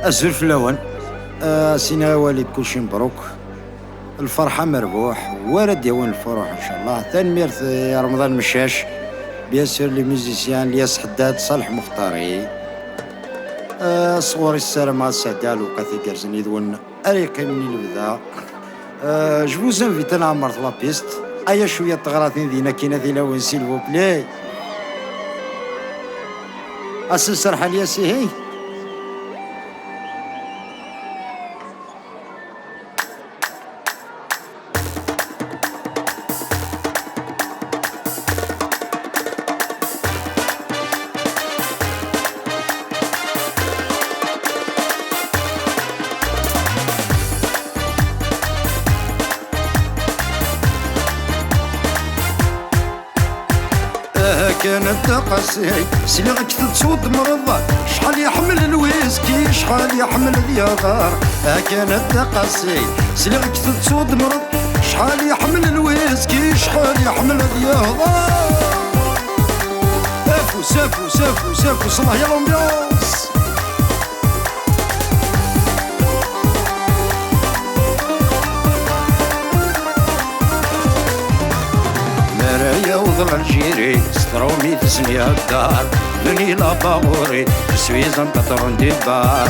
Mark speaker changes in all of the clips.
Speaker 1: الزلف الأول. سينا والد كلشي مبروك، الفرحة مربوح، ورد يوان الفرح إن شاء الله. تنميرت يا رمضان مشاش، بيان سور لي ميوزيسيان الياس حداد، صالح مختاري، صغوري السلام على السعدال وكاثي كارزني دون أريق من البدا. جو فوز انفيت انا عمرت لابيست، ايا شوية تغراثين دينا كينا دينا وين سيلفو بلاي أسن سرحة ليا سيهي. كانت قاسي سلغك تصود مرضى، شحال يحمل الويسكي شحال يحمل دياغار. كانت قاسي سلغك تصود مرض، شحال يحمل الويسكي شحال يحمل دياغار. سافو سافو سافو سافو صلاح يا لومبيونس. مرايا وظل الجيري سترومي تسني الدار، بني لاباغوري بسويزن تطرون دي بار.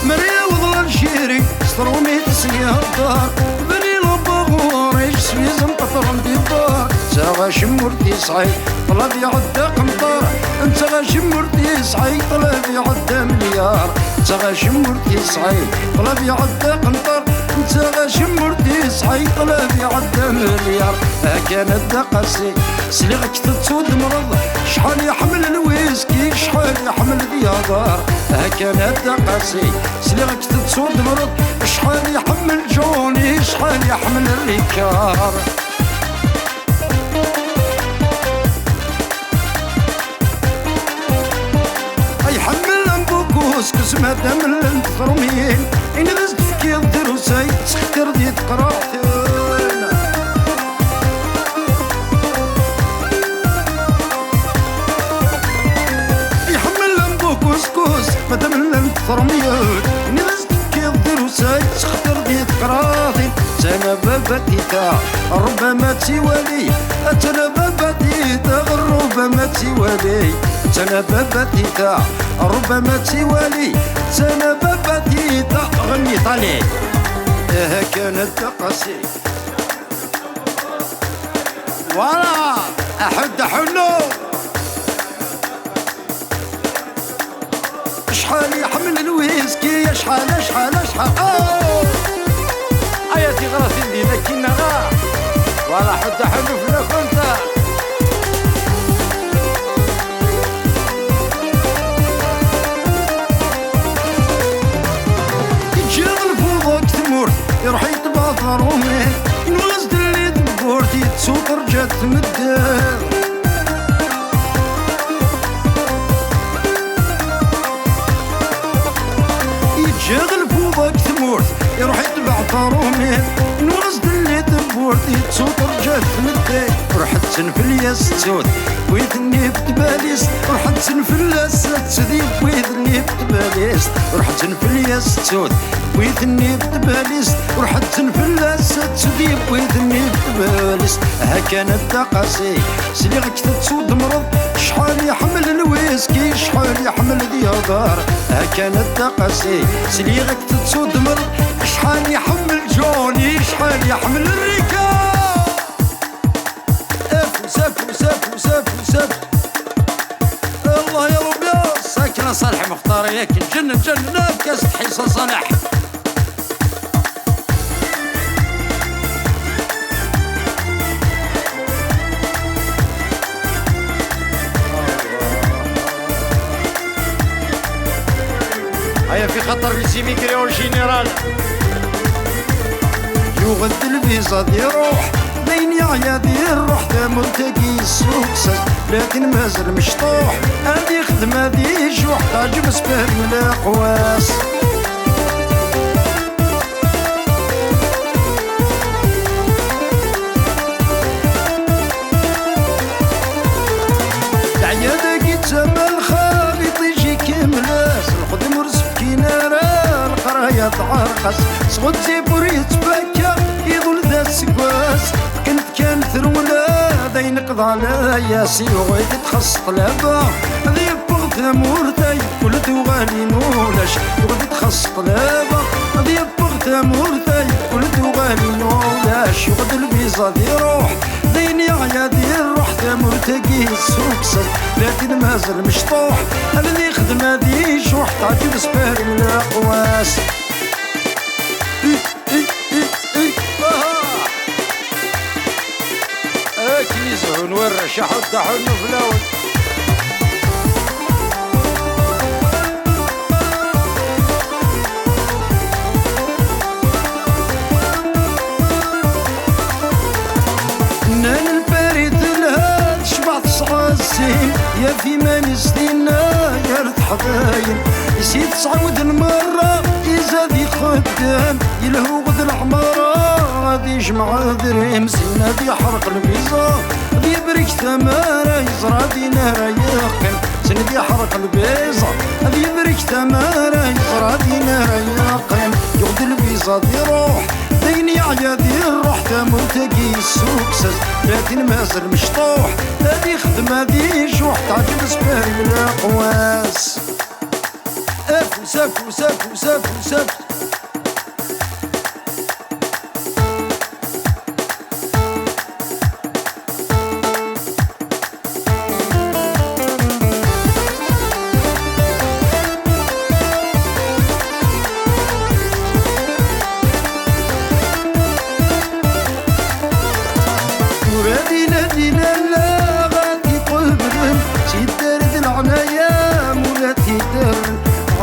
Speaker 1: مرايا وظل الجيري سترومي تسني الدار، بني لاباغوري بسويزن تطرون دي بار. انت غاش مرتي صعيد طلب يعدى قنطار، انت غاش مرتي صعيد طلب يعدى مليار. انت غاش مرتي صعيد طلب يعدى قنطار، انت غاش مرتي صعيد طلب يعدى مليار. كانت قاسي سلغك تتسود مرض، شحال يحمل الويسكي شحال يحمل دياغار. كانت قاسي سلغك تتسود مرض، شحال يحمل جوني شحال يحمل الريكار. كسكس مادام الانتظرمين إن غزت فكي الدروسي تختار دي تقراثين. يحمل لنبو كسكس مادام الانتظرمين إن غزت فكي الدروسي تختار دي تقراثين. أنا بابتي تا ربما تيوالي، أنا بابتي تا ربما تيوالي، أنا بابتي تا ربما تيوالي، أنا بابتي تا غني طالي. كانت قاسي ولا أحد حلو، شحال يحمل الويسكي شحال شحال شحال. اياتي غراثين دينا كينا غا ولا حد حلو فينا كنت. يجي الفوضى كثمور يروح يطبع ضرومي، الوزد اللي دبورتي تسوق رجات تمدر. يجي الفوضى كثمور يروح يتبع ضرومي، الوزد اللي دبورتي تسوق رجات تمدر. رحت تنفل يا ستود ويذني بتباليس، رحت تنفل يا ستود ويذني بتباليس، رحت تنفل يا ستود ويذني بتباليس، رحت تنفل يا ستود ويذني بتباليس. كانت قاسي سليغك تتسود مرض، شحال يحمل الويسكي شحال يحمل دياغار. كانت قاسي سليغك تتسود مرض، شحال يحمل جوني شحال يحمل الريكا. سافو سافو سافو سافو الله يا ربي. ساكنة صالح مختار ياك نجن بكاس حصة صالح. هيا في خطر في سيميكري والجنرال يوغد الفيزا دي روح بين عيادي الروح تا ملتقي السوكسس، لكن مازال مشطوح هادي خدمة دي جوح طاج مسبر ولا قواس. خاص صغد زيبور يتبكى يظل ذا السكواس كان ثرولا ذا ينقض على ياسي وغيد تخص طلابة ذي بغت مورتاي كل دوغالي نولاش وغيد تخص طلابة ذي بغت مورتاي كل دوغالي نولاش يغد الفيزا دي روح ذيني عيادي الروح مرتقي السوكسس لكن مازال مشطوح اللي خدمة ذي شوح تعجب سباري من الأقواس كيزهن ورشح الطحن فلاون نان البارد لها شبعت صعاسين يا في ماني سنينا يا رد حضاين يسيد تعود المرة يزاد خدام يلهو غد العمارة غادي يجمع درهم سنة دي حرق البيزا دي بريك ثمارة يزرع دي نارة يقم سنة دي حرق البيزا دي بريك ثمارة يزرع دي نارة يقم يغد البيزا دي روح ديني عيادي الروح مرتقي السوكسس لكن مازال مشطوح هذي خدمة ذي جوح تعجب سباري من الأقواس أفوس أفوس أفوس أفوس أفوس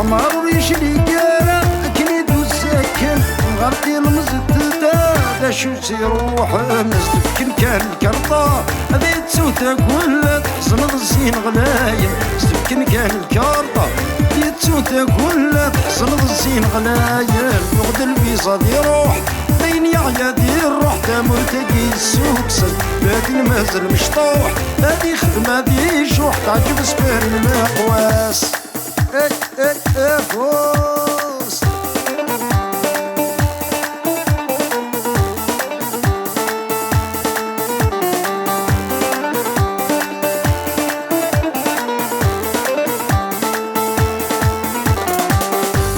Speaker 1: عمار يشري قارة أكيد والسكن غردي المزددة دا شو سيروح مزدفكن كان الكرطة هذي تسوتا كلها تحصن الزين غلايم مزدفكن كان الكرطة هذي تسوتا كلها تحصن الزين غلايم يغد الفيزا دي روح بين عيادي الروح تا مرتقي السوكسس لكن مازال مشطوح هذي خدمة ذي شوح تعجب سباري المقواس فوس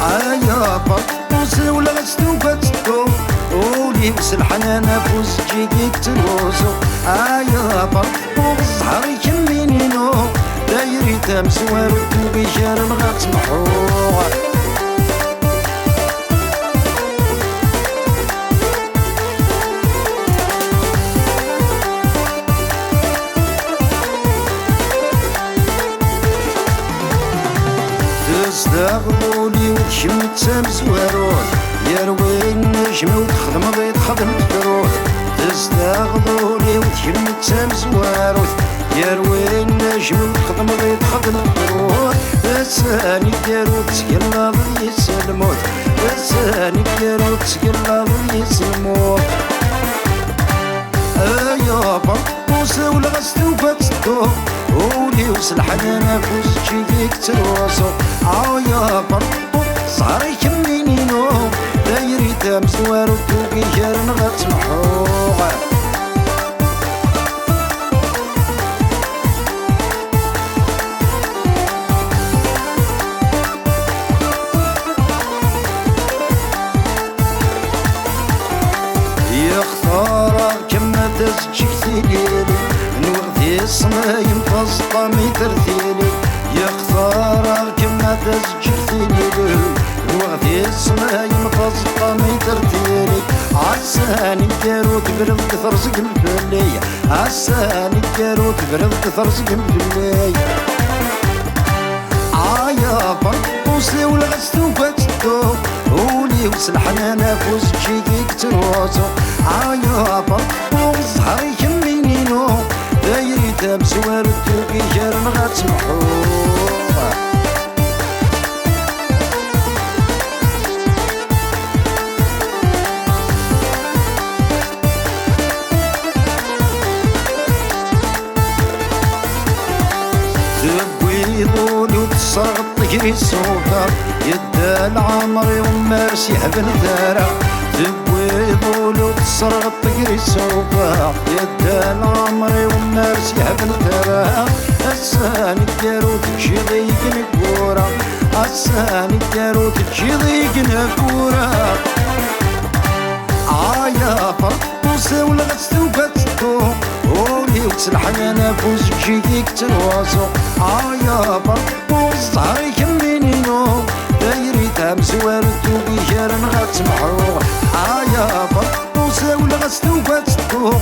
Speaker 1: عيا بطوس ولا غستو بتستو ولي وس الحنانة فوز جيجيك تروسو عيا بطوس زهري كمينينو دايري تمسوار وبيشار نغات محوغ تستغلولي وتشمت تمسواروت يا روين نجم وتخدم بيت خدم تروت تستغلولي وتشمت تمسواروت يا روين نجم وتخدم بيت خدم تروت الثاني دارو تسقلا ضي الموت الثاني دارو تسقلا ضي الموت يا بطوس ولا غستو بتستو ولي وصل حنانا فوز تشيك تروسو يا بطوس صاري كمينينو دايري تمسوار وتوقي جارن غتمحوغ يختار كما تزجك ثقيلي نوغذي الصمايم فاسطة ميتر ثيلي يختار كما تزجك ثقيلي نوغذي الصمايم فاسطة ميتر ثيلي عساني كاروت برد ثرزق الفلي عساني كاروت برد ثرزق الفلي يا بطوس ولا غستو بتستو ولي وصل حنانا فوز تشيكيك تروسو يا بطوس زهري كمينينو دايري تمسوار التوقي جارن غتمحوغ يضوني وتصغط تجري السوطة يدال عمري ومارسي حبل ثرى تبوي ضولو تصرغ الطقري السوفا يدال عمري ومارسي حبل ثرى الساني دارو تمشي ضيق نكورة الساني دارو تمشي ضيق نكورة يا فرق وساول غتستو كتستو ولي وتسلحنا فوز جيك تنواسو يا فرق والزهر يكمينينو دايري تامس والدو بيشارن غتسمحو يا فرق وساول غتستو كتستو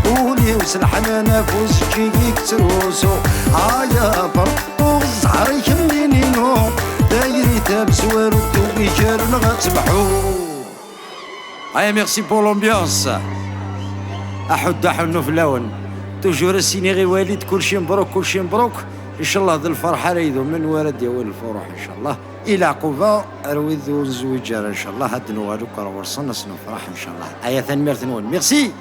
Speaker 1: ولي وسلحنا فوز جيك تنواسو يا فرق والزهر يكمينينو دايري تامس والدو بيشارن غتسمحو. Allez, merci pour l'ambiance. أحد حنو في اللون توجور السينيغي والد كل شيء مبروك كل شيء مبروك إن شاء الله ذو الفرحة ريدو من ولد يول الفرح إن شاء الله إلى عقوبة أروي ذو الزوجار إن شاء الله هاد نوالو كرا ورصنا سنو فرح إن شاء الله آية ثانية نقول ميرسي.